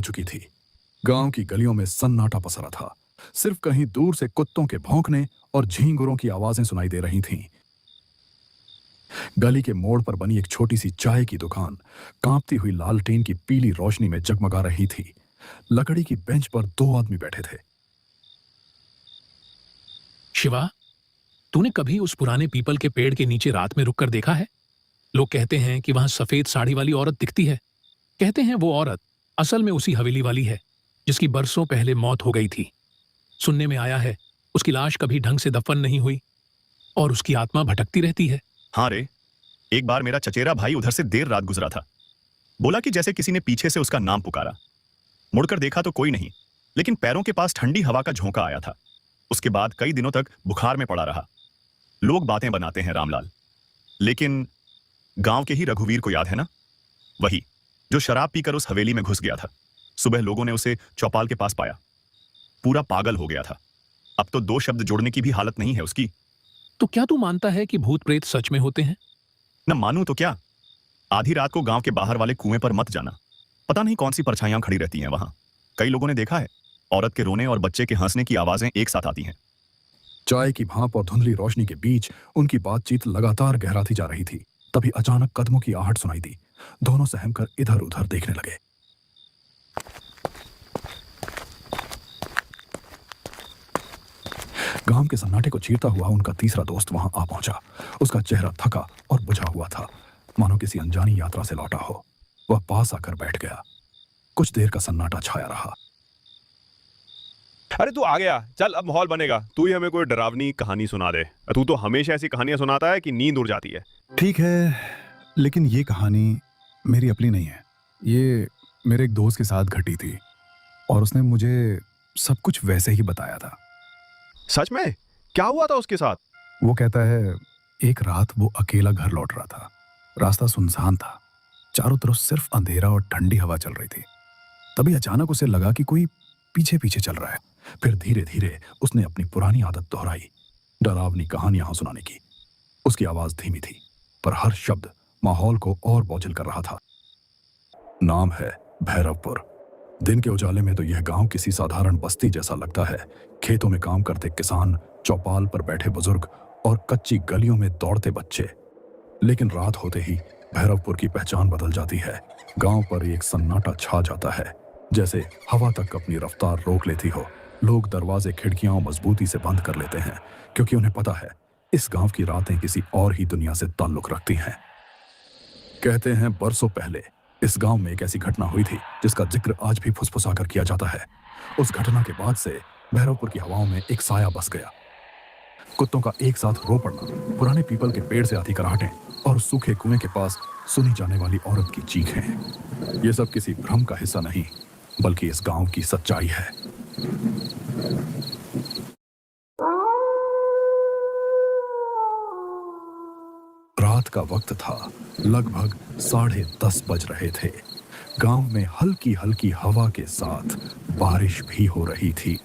चुकी थी। गांव की गलियों में सन्नाटा पसरा था। सिर्फ कहीं दूर से कुत्तों के भौंकने और झींगुरों की आवाजें सुनाई दे रही थीं। गली के मोड़ पर बनी एक छोटी सी चाय की दुकान कांपती हुई लालटेन की पीली रोशनी में जगमगा रही थी। लकड़ी की बेंच पर 2 आदमी बैठे थे। शिवा, तूने कभी उस पुराने पीपल के पेड़ के नीचे रात में रुककर देखा है? लोग कहते हैं कि वहां सफेद साड़ी वाली औरत दिखती है। कहते हैं वो औरत असल में उसी हवेली वाली है जिसकी बरसों पहले मौत हो गई थी। सुनने में आया है उसकी लाश कभी ढंग से दफन नहीं हुई और उसकी आत्मा भटकती रहती है। हाँ रे, एक बार मेरा चचेरा भाई उधर से देर रात गुजरा था। बोला कि जैसे किसी ने पीछे से उसका नाम पुकारा। मुड़कर देखा तो कोई नहीं, लेकिन पैरों के पास ठंडी हवा का झोंका आया था। उसके बाद कई दिनों तक बुखार में पड़ा रहा। लोग बातें बनाते हैं रामलाल, लेकिन गांव के ही रघुवीर को याद है ना? वही जो शराब पीकर उस हवेली में घुस गया था। सुबह लोगों ने उसे चौपाल के पास पाया, पूरा पागल हो गया था। अब तो 2 शब्द जोड़ने की भी हालत नहीं है उसकी। तो क्या तू मानता है कि भूत प्रेत सच में होते हैं? न मानूं तो क्या, आधी रात को गांव के बाहर वाले कुएं पर मत जाना। पता नहीं कौन सी परछाइयां खड़ी रहती हैं वहां। कई लोगों ने देखा है, औरत के रोने और बच्चे के हंसने की आवाजें एक साथ आती हैं। चाय की भाप और धुंधली रोशनी के बीच उनकी बातचीत लगातार गहराती जा रही थी। तभी अचानक कदमों की आहट सुनाई दी। दोनों सहमकर इधर उधर देखने लगे। गांव के सन्नाटे को चीरता हुआ उनका तीसरा दोस्त वहां आ पहुंचा। उसका चेहरा थका और बुझा हुआ था, मानो किसी अनजानी यात्रा से लौटा हो। वह पास आकर बैठ गया। कुछ देर का सन्नाटा छाया रहा। अरे तू आ गया, चल अब माहौल बनेगा। तू ही हमें कोई डरावनी कहानी सुना दे। तू तो हमेशा ऐसी कहानियां सुनाता है कि नींद उड़ जाती है। ठीक है, लेकिन ये कहानी मेरी अपनी नहीं है। ये मेरे एक दोस्त के साथ घटी थी और उसने मुझे सब कुछ वैसे ही बताया था। सच में? क्या हुआ था उसके साथ? वो कहता है एक रात वो अकेला घर लौट रहा था। रास्ता सुनसान था, चारों तरफ सिर्फ अंधेरा और ठंडी हवा चल रही थी। तभी अचानक उसे लगा कि कोई पीछे पीछे चल रहा है। फिर धीरे धीरे उसने अपनी पुरानी आदत दोहराई, डरावनी कहानियां सुनाने की। उसकी आवाज धीमी थी, पर हर शब्द माहौल को और बोझिल कर रहा था। नाम है भैरवपुर। दिन के उजाले में तो यह गांव किसी साधारण बस्ती जैसा लगता है। खेतों में काम करते किसान, चौपाल पर बैठे बुजुर्ग और कच्ची गलियों में दौड़ते बच्चे। लेकिन रात होते ही भैरवपुर की पहचान बदल जाती है। गांव पर एक सन्नाटा छा जाता है, जैसे हवा तक अपनी रफ्तार रोक लेती हो। लोग दरवाजे खिड़कियां मजबूती से बंद कर लेते हैं, क्योंकि उन्हें पता है इस गांव की रातें किसी और ही दुनिया से ताल्लुक रखती हैं। कहते हैं बरसों पहले इस गांव में एक ऐसी घटना हुई थी जिसका जिक्र आज भी फुसफुसाकर किया जाता है। उस घटना के बाद से भैरवपुर की हवाओं में एक साया बस गया। कुत्तों का एक साथ रो पड़ना, पुराने पीपल के पेड़ से आती कराहटें और सूखे कुएं के पास सुनी जाने वाली औरत की चीखें। ये सब किसी भ्रम का हिस्सा नहीं, बल्कि इस गांव की सच्चाई है। रात का वक्त था, लगभग 10:30 बज रहे थे। गांव में हल्की हल्की हवा के साथ बारिश भी हो रही थी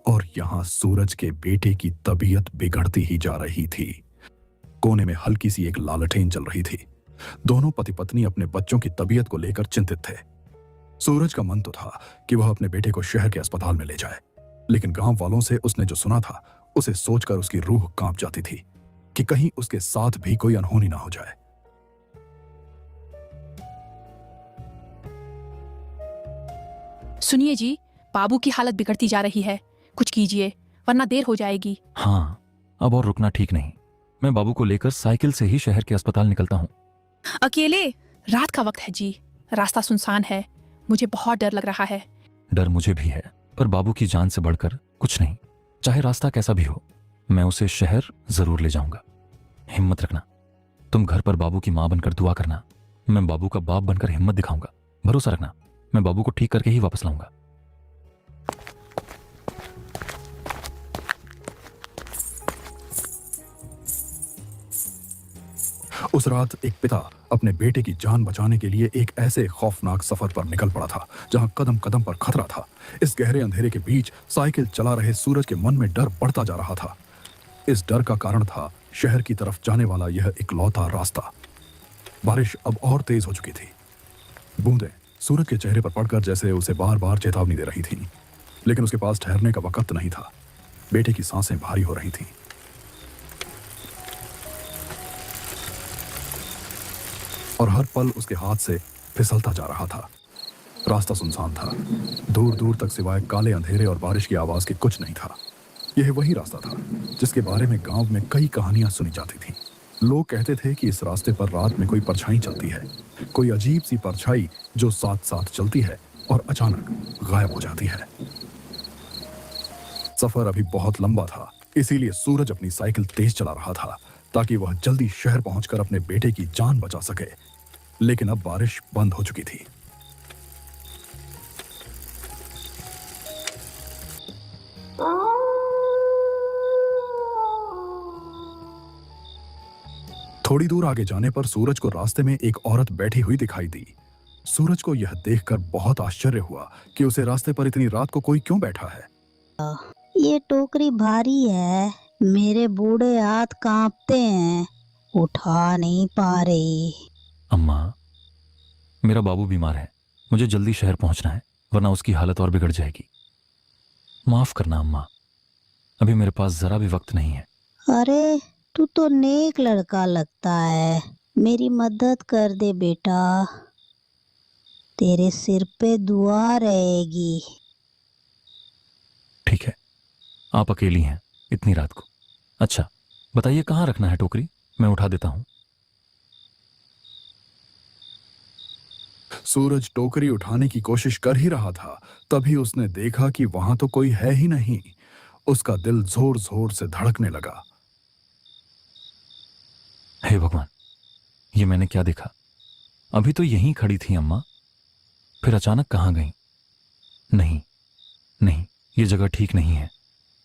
और यहां सूरज के बेटे की तबीयत बिगड़ती ही जा रही थी। कोने में हल्की सी एक लालटेन जल रही थी। दोनों पति पत्नी अपने बच्चों की तबीयत को लेकर चिंतित थे। सूरज का मन तो था कि वह अपने बेटे को शहर के अस्पताल में ले जाए, लेकिन गांव वालों से उसने जो सुना था उसे सोचकर उसकी रूह कांप जाती थी कि कहीं उसके साथ भी कोई अनहोनी ना हो जाए। सुनिए जी, बाबू की हालत बिगड़ती जा रही है। कुछ कीजिए वरना देर हो जाएगी। हाँ, अब और रुकना ठीक नहीं। मैं बाबू को लेकर साइकिल से ही शहर के अस्पताल निकलता हूँ। अकेले? रात का वक्त है जी, रास्ता सुनसान है। मुझे बहुत डर लग रहा है। डर मुझे भी है, पर बाबू की जान से बढ़कर कुछ नहीं। चाहे रास्ता कैसा भी हो, मैं उसे शहर जरूर ले जाऊंगा। हिम्मत रखना। तुम घर पर बाबू की माँ बनकर दुआ करना। मैं बाबू का बाप बनकर हिम्मत दिखाऊंगा। भरोसा रखना, मैं बाबू को ठीक करके ही वापस लाऊंगा। उस रात एक पिता अपने बेटे की जान बचाने के लिए एक ऐसे खौफनाक सफर पर निकल पड़ा था जहां कदम कदम पर खतरा था। इस गहरे अंधेरे के बीच साइकिल चला रहे सूरज के मन में डर बढ़ता जा रहा था। इस डर का कारण था शहर की तरफ जाने वाला यह इकलौता रास्ता। बारिश अब और तेज हो चुकी थी। बूंदें सूरज के चेहरे पर पड़कर जैसे उसे बार बार चेतावनी दे रही थी, लेकिन उसके पास ठहरने का वक्त नहीं था। बेटे की सांसें भारी हो रही थीं। और हर पल उसके हाथ से फिसलता जा रहा था। रास्ता सुनसान था। दूर दूर तक सिवाय काले अंधेरे और बारिश की आवाज के कुछ नहीं था। यह वही रास्ता था जिसके बारे में गांव में कई कहानियां सुनी जाती थीं। लोग कहते थे कि इस रास्ते पर रात में कोई परछाई चलती है, कोई अजीब सी परछाई जो साथ साथ चलती है और अचानक गायब हो जाती है। सफर अभी बहुत लंबा था, इसीलिए सूरज अपनी साइकिल तेज चला रहा था ताकि वह जल्दी शहर पहुंचकर अपने बेटे की जान बचा सके। लेकिन अब बारिश बंद हो चुकी थी। थोड़ी दूर आगे जाने पर सूरज को रास्ते में एक औरत बैठी हुई दिखाई दी। सूरज को यह देखकर बहुत आश्चर्य हुआ कि उसे रास्ते पर इतनी रात को कोई क्यों बैठा है। ये टोकरी भारी है, मेरे बूढ़े हाथ कांपते हैं, उठा नहीं पा रही। अम्मा, मेरा बाबू बीमार है, मुझे जल्दी शहर पहुंचना है, वरना उसकी हालत और बिगड़ जाएगी। माफ करना अम्मा, अभी मेरे पास जरा भी वक्त नहीं है। अरे तू तो नेक लड़का लगता है, मेरी मदद कर दे बेटा, तेरे सिर पे दुआ रहेगी। ठीक है, आप अकेली हैं इतनी रात को। अच्छा बताइए कहाँ रखना है टोकरी, मैं उठा देता हूं। सूरज टोकरी उठाने की कोशिश कर ही रहा था, तभी उसने देखा कि वहां तो कोई है ही नहीं। उसका दिल जोर जोर से धड़कने लगा। हे भगवान, ये मैंने क्या देखा? अभी तो यहीं खड़ी थी अम्मा, फिर अचानक कहां गई? नहीं नहीं, ये जगह ठीक नहीं है।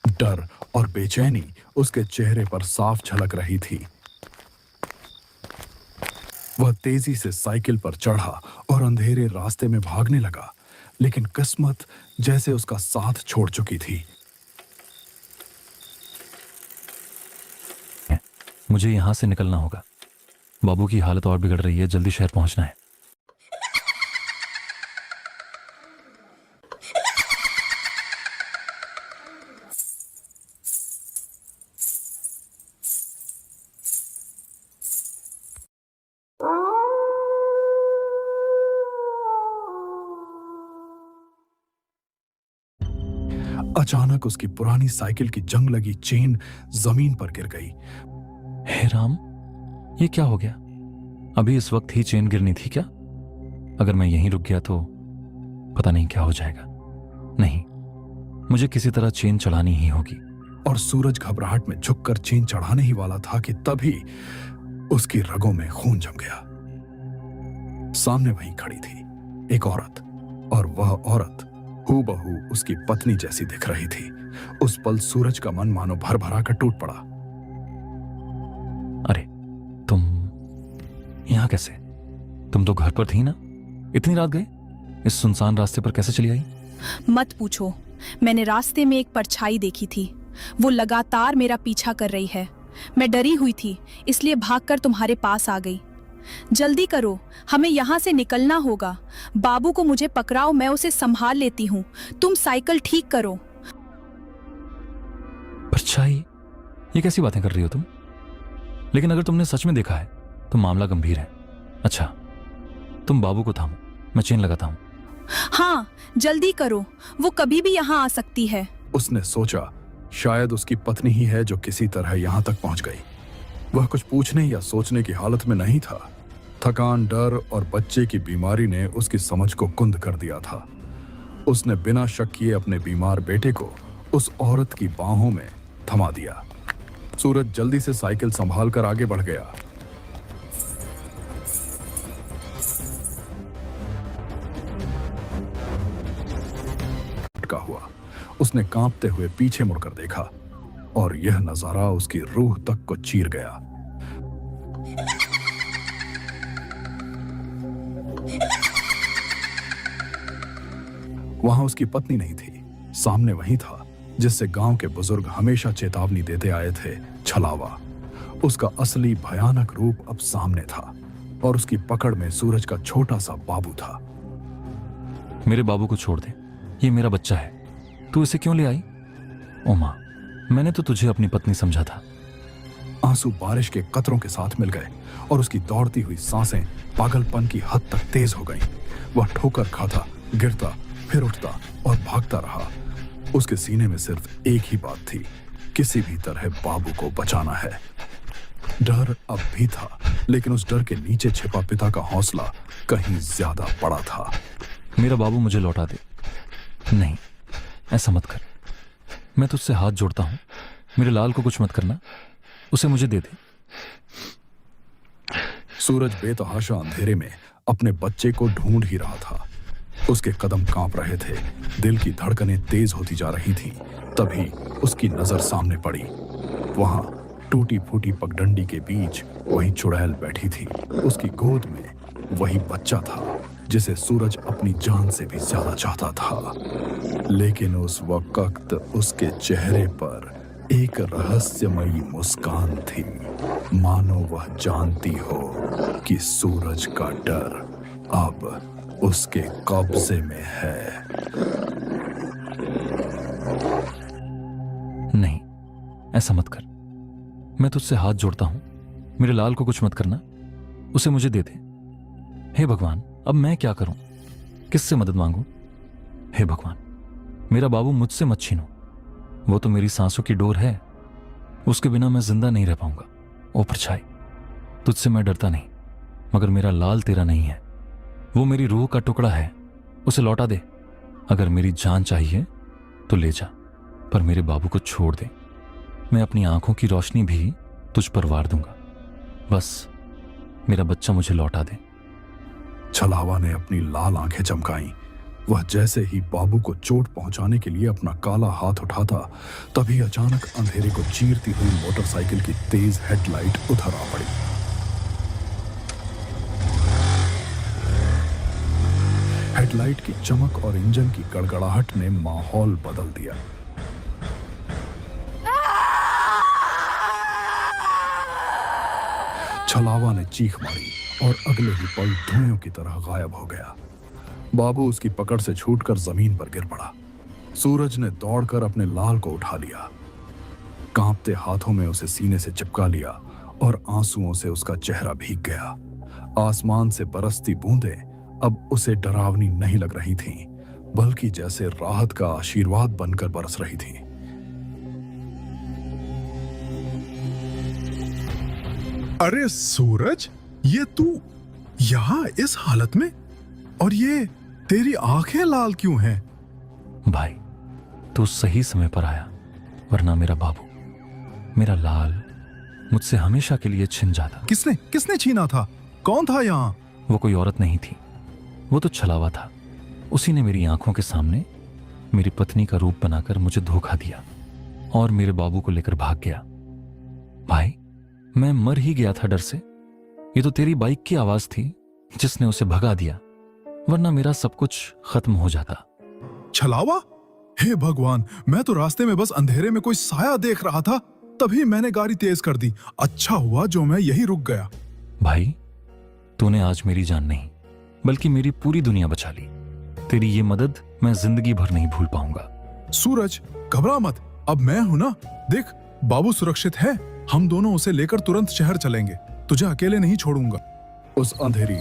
डर और बेचैनी उसके चेहरे पर साफ झलक रही थी। वह तेजी से साइकिल पर चढ़ा और अंधेरे रास्ते में भागने लगा, लेकिन किस्मत जैसे उसका साथ छोड़ चुकी थी। मुझे यहां से निकलना होगा, बाबू की हालत और बिगड़ रही है, जल्दी शहर पहुंचना है। अचानक उसकी पुरानी साइकिल की जंग लगी चेन जमीन पर गिर गई। हे राम, ये क्या हो गया? अभी इस वक्त ही चेन गिरनी थी क्या? अगर मैं यहीं रुक गया तो पता नहीं क्या हो जाएगा। नहीं, मुझे किसी तरह चेन चढ़ानी ही होगी। और सूरज घबराहट में झुककर चेन चढ़ाने ही वाला था कि तभी उसकी रगों में खून जम गया। सामने वहीं खड़ी थी एक औरत, और वह औरत हूबहू उसकी पत्नी जैसी दिख रही थी। उस पल सूरज का मन मानो भर भरा कर टूट पड़ा। अरे तुम यहां कैसे? तुम तो घर पर थी ना? इतनी रात गए? इस सुनसान रास्ते पर कैसे चली आई? मत पूछो, मैंने रास्ते में एक परछाई देखी थी। वो लगातार मेरा पीछा कर रही है। मैं डरी हुई थी, इसलिए भागकर तुम्हारे पास आ गई। जल्दी करो, हमें यहाँ से निकलना होगा। बाबू को मुझे पकड़ाओ, मैं उसे संभाल लेती हूँ। तुम साइकिल ठीक करो। परछाई? ये कैसी बातें कर रही हो तुम? लेकिन अगर तुमने सच में देखा है तो मामला गंभीर है। अच्छा, तुम बाबू को थामो, मैं चेन लगाता हूं। हाँ, जल्दी करो, वो कभी भी यहाँ आ सकती है। उसने सोचा शायद उसकी पत्नी ही है जो किसी तरह यहाँ तक पहुंच गई। वह कुछ पूछने या सोचने की हालत में नहीं था। थकान, डर और बच्चे की बीमारी ने उसकी समझ को कुंद कर दिया था। उसने बिना शक किए अपने बीमार बेटे को उस औरत की बाहों में थमा दिया। सूरज जल्दी से साइकिल संभाल कर आगे बढ़ गया। हुआ, उसने कांपते हुए पीछे मुड़कर देखा और यह नजारा उसकी रूह तक को चीर गया। वहां उसकी पत्नी नहीं थी, सामने वही था जिससे गांव के बुजुर्ग हमेशा चेतावनी देते आए थे, छलावा। उसका असली भयानक रूप अब सामने था और उसकी पकड़ में सूरज का छोटा सा बाबू था। मेरे बाबू को छोड़ दे, ये मेरा बच्चा है, तू इसे क्यों ले आई? ओ माँ, मैंने तो तुझे अपनी पत्नी समझा था। आंसू बारिश के कतरों के साथ मिल गए और उसकी दौड़ती हुई सांसें पागलपन की हद तक तेज हो गईं। वह ठोकर खाता, गिरता, फिर उठता और भागता रहा। उसके सीने में सिर्फ एक ही बात थी, किसी भी तरह बाबू को बचाना है। डर अब भी था, लेकिन उस डर के नीचे छिपा पिता का हौसला कहीं ज्यादा बड़ा था। मेरा बाबू मुझे लौटा दे। नहीं, ऐसा मत कर, मैं तुझसे हाथ जोड़ता हूं, मेरे लाल को कुछ मत करना, उसे मुझे दे दे। सूरज बेतहाशा अंधेरे में अपने बच्चे को ढूंढ ही रहा था। उसके कदम कांप रहे थे, दिल की धड़कनें तेज होती जा रही थीं। तभी उसकी नजर सामने पड़ी। वहां टूटी फूटी पगडंडी के बीच वही चुड़ैल बैठी थी। उसकी गोद में वही बच्चा था जिसे सूरज अपनी जान से भी ज्यादा चाहता था। लेकिन उस वक्त उसके चेहरे पर एक रहस्यमयी मुस्कान थी, मानो वह जानती हो कि सूरज का डर अब उसके कब्जे में है। नहीं, ऐसा मत कर, मैं तुझसे हाथ जोड़ता हूं, मेरे लाल को कुछ मत करना, उसे मुझे दे दे। हे भगवान, अब मैं क्या करूं? किससे मदद मांगूं? हे भगवान, मेरा बाबू मुझसे मत छीनो, वो तो मेरी सांसों की डोर है, उसके बिना मैं जिंदा नहीं रह पाऊंगा। ओ परछाई, तुझसे मैं डरता नहीं, मगर मेरा लाल तेरा नहीं है, वो मेरी रूह का टुकड़ा है, उसे लौटा दे। अगर मेरी जान चाहिए तो ले जा, पर मेरे बाबू को छोड़ दे। मैं अपनी आंखों की रोशनी भी तुझ पर वार दूंगा, बस मेरा बच्चा मुझे लौटा दे। छलावा ने अपनी लाल आंखें चमकाईं। वह जैसे ही बाबू को चोट पहुंचाने के लिए अपना काला हाथ उठाता, तभी अचानक अंधेरे को चीरती हुई मोटरसाइकिल की तेज हेडलाइट उधर आ पड़ी। हेडलाइट की चमक और इंजन की गड़गड़ाहट ने माहौल बदल दिया। छलावा ने चीख मारी और अगले ही पल धुएं की तरह गायब हो गया। बाबू उसकी पकड़ से छूटकर जमीन पर गिर पड़ा। सूरज ने दौड़कर अपने लाल को उठा लिया, कांपते हाथों में उसे सीने से चिपका लिया और आंसुओं से उसका चेहरा भीग गया। आसमान से बरसती बूंदें अब उसे डरावनी नहीं लग रही थीं, बल्कि जैसे राहत का आशीर्वाद बनकर बरस रही थीं। अरे सूरज, ये तू यहाँ इस हालत में, और ये तेरी आंखें लाल क्यों हैं? भाई, तू सही समय पर आया, वरना मेरा बाबू, मेरा लाल मुझसे हमेशा के लिए छिन जाता। किसने किसने छीना था? कौन था यहाँ? वो कोई औरत नहीं थी, वो तो छलावा था। उसी ने मेरी आंखों के सामने मेरी पत्नी का रूप बनाकर मुझे धोखा दिया और मेरे बाबू को लेकर भाग गया। भाई, मैं मर ही गया था डर से। ये तो तेरी बाइक की आवाज थी जिसने उसे भगा दिया, वरना मेरा सब कुछ खत्म हो जाता। छलावा? हे भगवान, मैं तो रास्ते में बस अंधेरे में कोई साया देख रहा था, तभी मैंने गाड़ी तेज कर दी। अच्छा हुआ जो मैं यही रुक गया। भाई, तूने आज मेरी जान नहीं बल्कि मेरी पूरी दुनिया बचा ली। तेरी ये मदद मैं जिंदगी भर नहीं भूल पाऊंगा। सूरज, घबरा मत, अब मैं हूं ना। देख, बाबू सुरक्षित है, हम दोनों उसे लेकर तुरंत शहर चलेंगे, तुझे अकेले नहीं छोड़ूंगा। उस अंधेरी